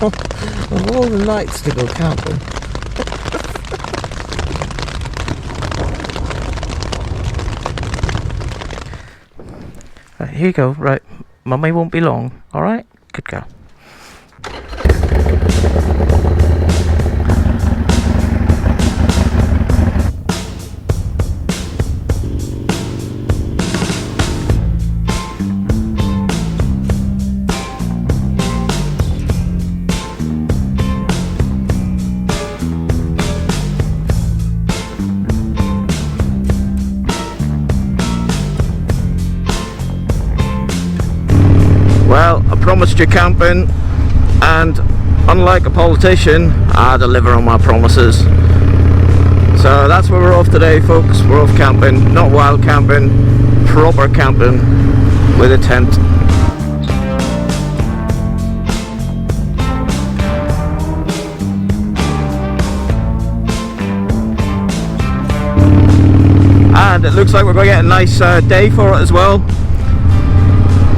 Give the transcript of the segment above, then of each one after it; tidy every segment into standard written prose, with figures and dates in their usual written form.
Of all the nights to go camping. Right, here you go. Right, Mummy won't be long. All right, good girl. Well, I promised you camping, and unlike a politician, I deliver on my promises. So that's where we're off today, folks. We're off camping, not wild camping, proper camping with a tent. And it looks like we're going to get a nice day for it as well.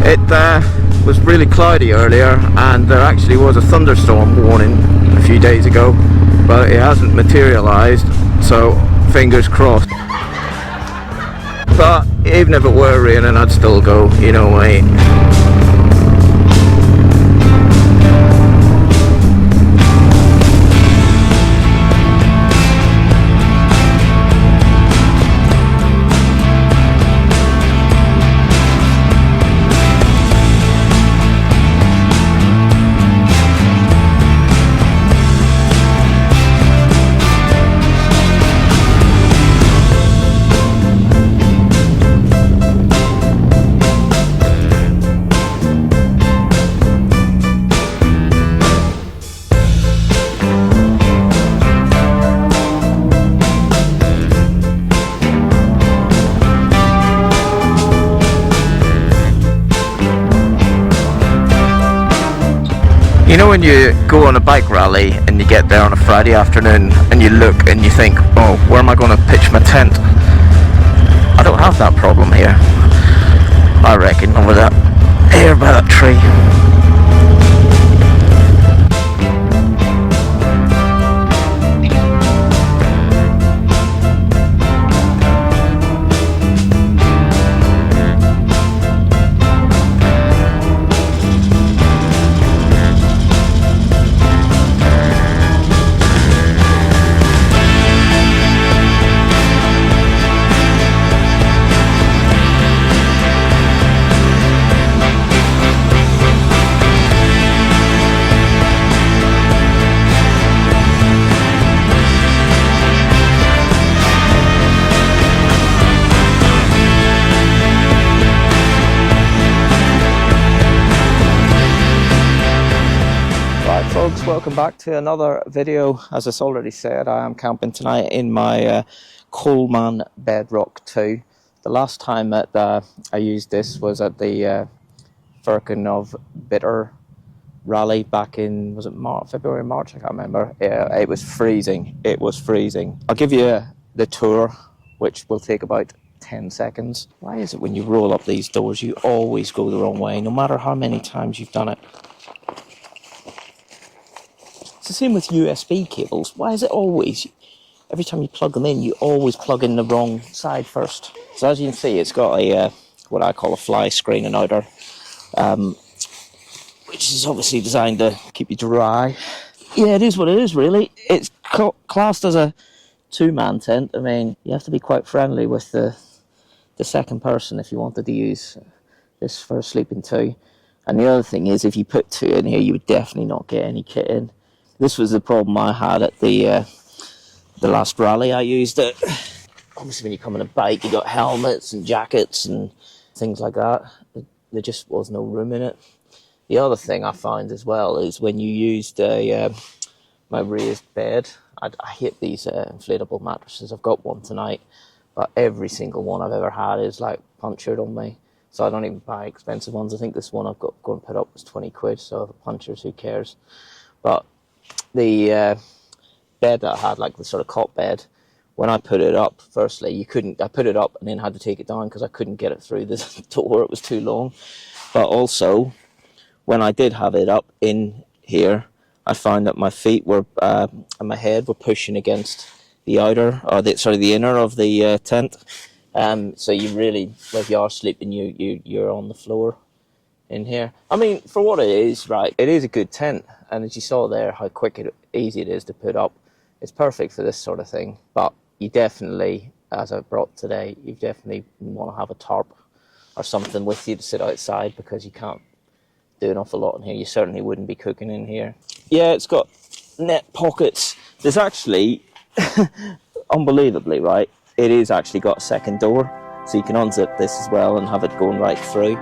It was really cloudy earlier, and there actually was a thunderstorm warning a few days ago, but it hasn't materialized, so fingers crossed. But even if it were raining, I'd still go, you know, mate. You know when you go on a bike rally and you get there on a Friday afternoon and you look and you think, oh, where am I going to pitch my tent? I don't have that problem here. I reckon over that, here by that tree. Folks, welcome back to another video. As I already said, I am camping tonight in my Coleman Bedrock 2. The last time that I used this was at the Coleman of Bitter rally back in, was it February, March? I can't remember. It was freezing. It was freezing. I'll give you the tour, which will take about 10 seconds. Why is it when you roll up these doors, you always go the wrong way, no matter how many times you've done it? It's the same with USB cables. Why is it always, every time you plug them in, you always plug in the wrong side first? So as you can see, it's got a what I call a fly screen and outer, which is obviously designed to keep you dry. Yeah, it is what it is, really. It's classed as a two-man tent. I mean, you have to be quite friendly with the second person if you wanted to use this for sleeping two. And the other thing is, if you put two in here, you would definitely not get any kit in. This was the problem I had at the last rally I used it. Obviously when you come on a bike, you got helmets and jackets and things like that. There just was no room in it. The other thing I found as well is when you used my raised bed, I hate these inflatable mattresses. I've got one tonight, but every single one I've ever had is like punctured on me. So I don't even buy expensive ones. I think this one I've got going to put up was 20 quid, so if it punctures, who cares? But the bed that I had, like the sort of cot bed, when I put it up, firstly, I put it up and then had to take it down because I couldn't get it through the door, it was too long. But also, when I did have it up in here, I found that my feet were and my head were pushing against the outer, or the inner of the tent. So you really, if you are sleeping, you're on the floor in here. I mean, for what it is, right, it is a good tent, and as you saw there, how easy it is to put up. It's perfect for this sort of thing, but you definitely, as I brought today, you definitely want to have a tarp or something with you to sit outside, because you can't do an awful lot in here. You certainly wouldn't be cooking in here. Yeah, it's got net pockets. There's actually, unbelievably, right, it is actually got a second door, so you can unzip this as well and have it going right through.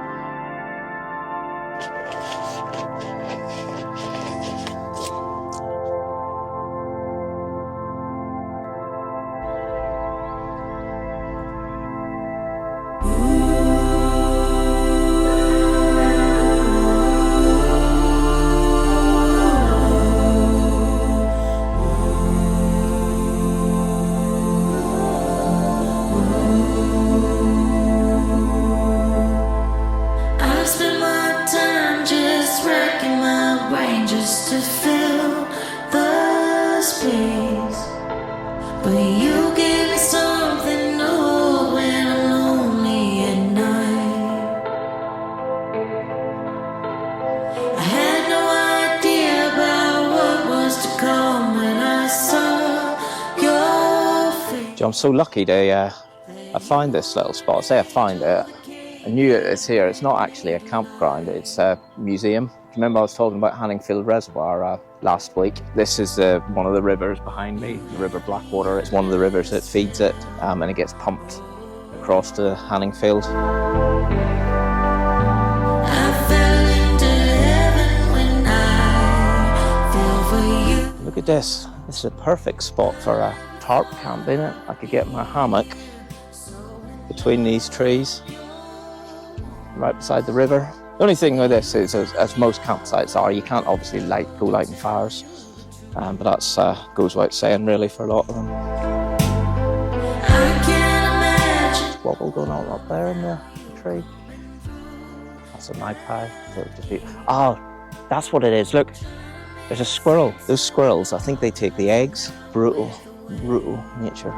I'm so lucky to I find this little spot. I say I find it. I knew it's here. It's not actually a campground. It's a museum. Remember I was talking about Hanningfield Reservoir last week? This is one of the rivers behind me, the River Blackwater. It's one of the rivers that feeds it, and it gets pumped across to Hanningfield. Look at this. This is a perfect spot for a tarp camp, isn't it? I could get my hammock between these trees, right beside the river. The only thing with this is, as most campsites are, you can't obviously go lighting fires, but that's goes without saying really for a lot of them. There's wobble going on up there in the tree. That's a magpie. Oh, that's what it is. Look, there's a squirrel. Those squirrels, I think they take the eggs. Brutal nature.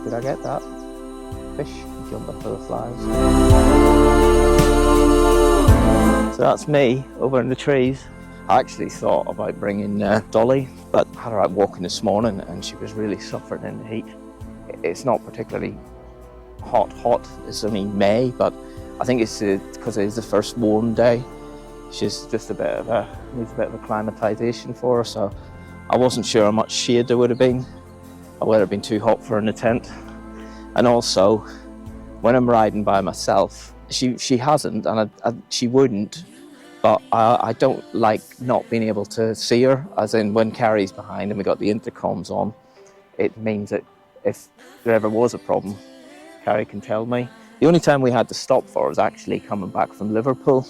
Did I get that? Fish jumping for the flies. So that's me over in the trees. I actually thought about bringing Dolly, but I had her out walking this morning and she was really suffering in the heat. It's not particularly hot. It's only May, but I think it's because it is the first warm day. She's just needs a bit of acclimatization for her, so I wasn't sure how much shade there would have been, or whether it had been too hot for her in the tent. And also, when I'm riding by myself, she hasn't, and she wouldn't, but I don't like not being able to see her, as in when Carrie's behind and we got the intercoms on, it means that if there ever was a problem, Carrie can tell me. The only time we had to stop for was actually coming back from Liverpool,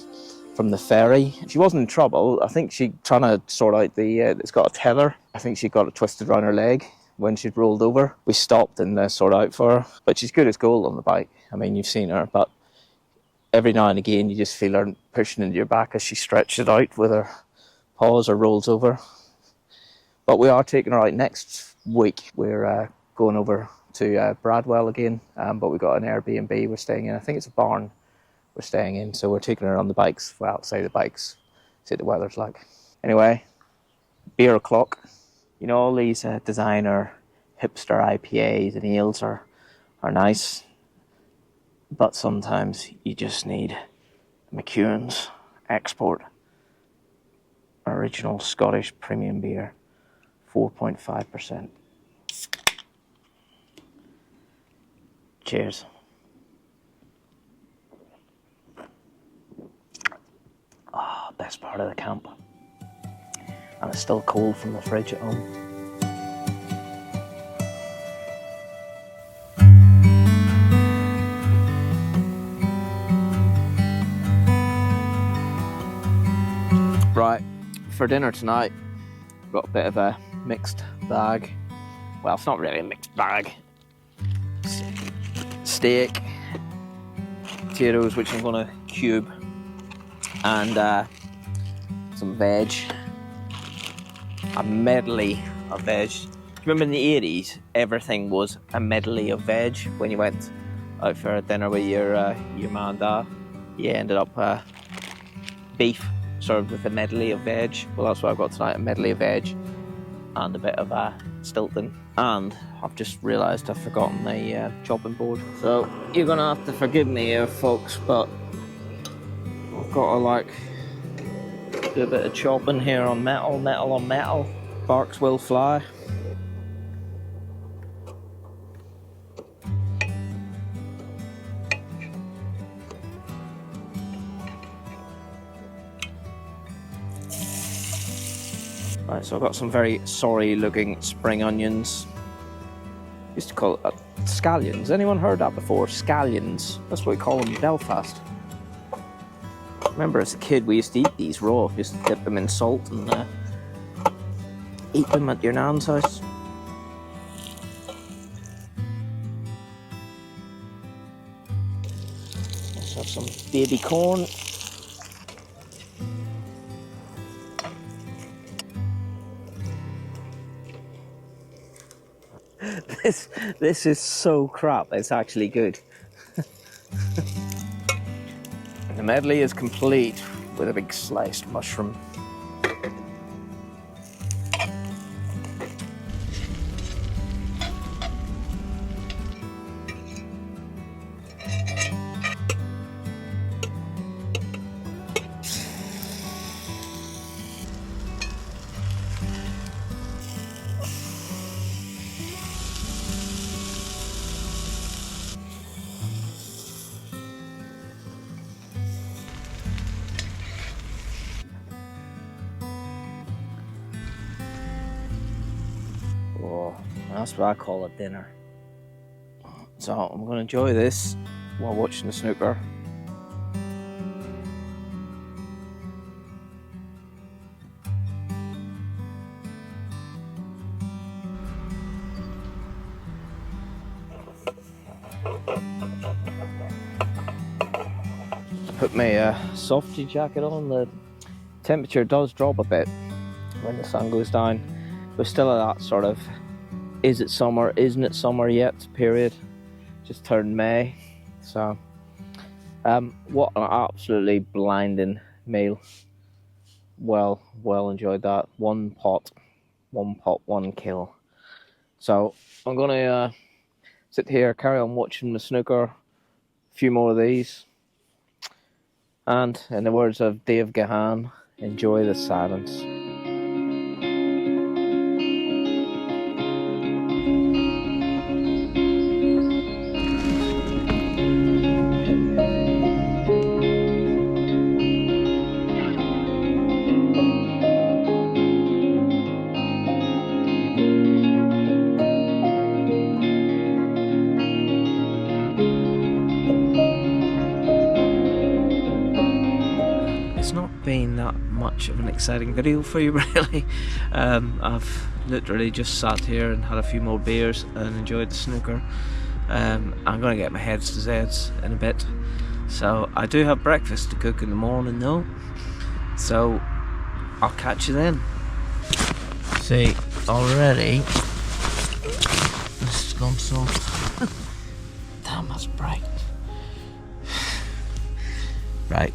from the ferry. She wasn't in trouble. I think she trying to sort out it's got a tether. I think she got it twisted around her leg when she'd rolled over. We stopped and sorted out for her, but she's good as gold on the bike. I mean, you've seen her, but every now and again you just feel her pushing into your back as she stretches it out with her paws or rolls over. But we are taking her out next week. We're going over to Bradwell again, but we've got an Airbnb we're staying in. I think it's a barn we're staying in, so we're taking her on the bikes. Well, say the bikes, see what the weather's like. Anyway, beer o'clock. You know, all these designer hipster IPAs and ales are nice, but sometimes you just need McEwan's Export Original Scottish Premium Beer, 4.5%. Cheers. Ah, best part of the camp. And it's still cold from the fridge at home. for dinner tonight, got a bit of a mixed bag. Well, it's not really a mixed bag. Steak, potatoes, which I'm gonna cube, and some veg. A medley of veg. Remember in the 80s, everything was a medley of veg. When you went out for a dinner with your mum and dad, you ended up beef served with a medley of veg. Well, that's what I've got tonight, a medley of veg and a bit of Stilton. And I've just realised I've forgotten the chopping board. So you're gonna have to forgive me here, folks, but I've got to do a bit of chopping here on metal, metal on metal. Sparks will fly. Right, so I've got some very sorry looking spring onions. Used to call it scallions. Anyone heard that before? Scallions. That's what we call them in Belfast. I remember as a kid we used to eat these raw. Just dip them in salt and eat them at your nan's house. Let's have some baby corn. This is so crap, it's actually good. The medley is complete with a big sliced mushroom. Oh, that's what I call a dinner. So I'm going to enjoy this while watching the snooker. Put my softy jacket on. The temperature does drop a bit when the sun goes down. We're still at that sort of, is it summer, isn't it summer yet period. Just turned May. So, what an absolutely blinding meal. Well enjoyed that. One pot, one kill. So, I'm going to sit here, carry on watching the snooker. A few more of these. And, in the words of Dave Gahan, enjoy the silence. Been that much of an exciting video for you really. I've literally just sat here and had a few more beers and enjoyed the snooker. I'm gonna get my heads to Zeds in a bit, so I do have breakfast to cook in the morning though, so I'll catch you then. See, already this has gone soft. Damn, that's bright. Right,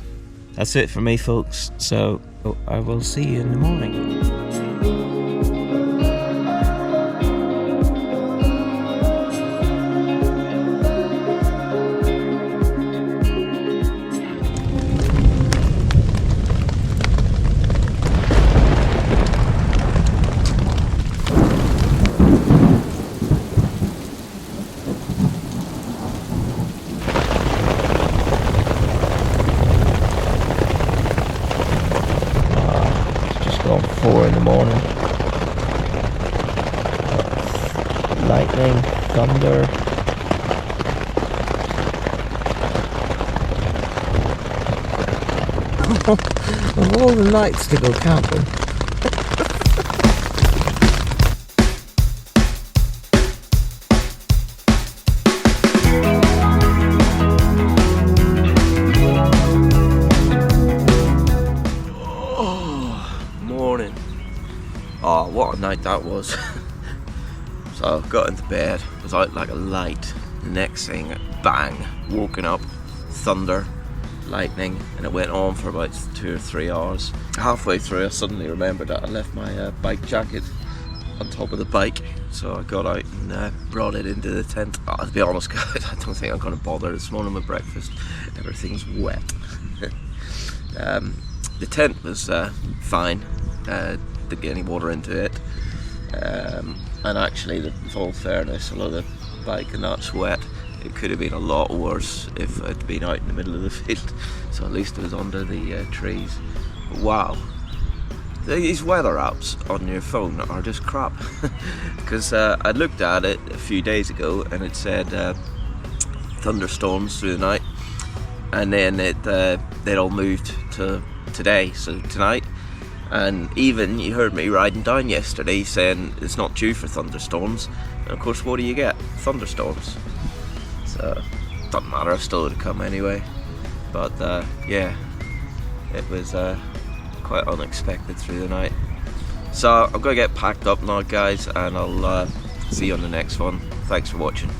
that's it for me, folks. So I will see you in the morning. It's 4 in the morning. Lightning, thunder. Of all the nights to go camping, that was. So I got into bed, was out like a light. The next thing, bang, woken up, thunder, lightning, and it went on for about 2 or 3 hours. Halfway through, I suddenly remembered that I left my bike jacket on top of the bike, so I got out and brought it into the tent. To be honest, guys, I don't think I'm going to bother this morning with breakfast. Everything's wet. The tent was fine, didn't get any water into it, and actually, with all fairness, although the bike and that's wet, it could have been a lot worse if I'd been out in the middle of the field, so at least it was under the trees. But wow, these weather apps on your phone are just crap. Because I looked at it a few days ago and it said thunderstorms through the night, and then they'd all moved to today, so tonight. And even you heard me riding down yesterday saying it's not due for thunderstorms, and of course what do you get? Thunderstorms. So doesn't matter, I still would have come anyway. But yeah, it was quite unexpected through the night. So I'm gonna get packed up now, guys, and I'll see you on the next one. Thanks for watching.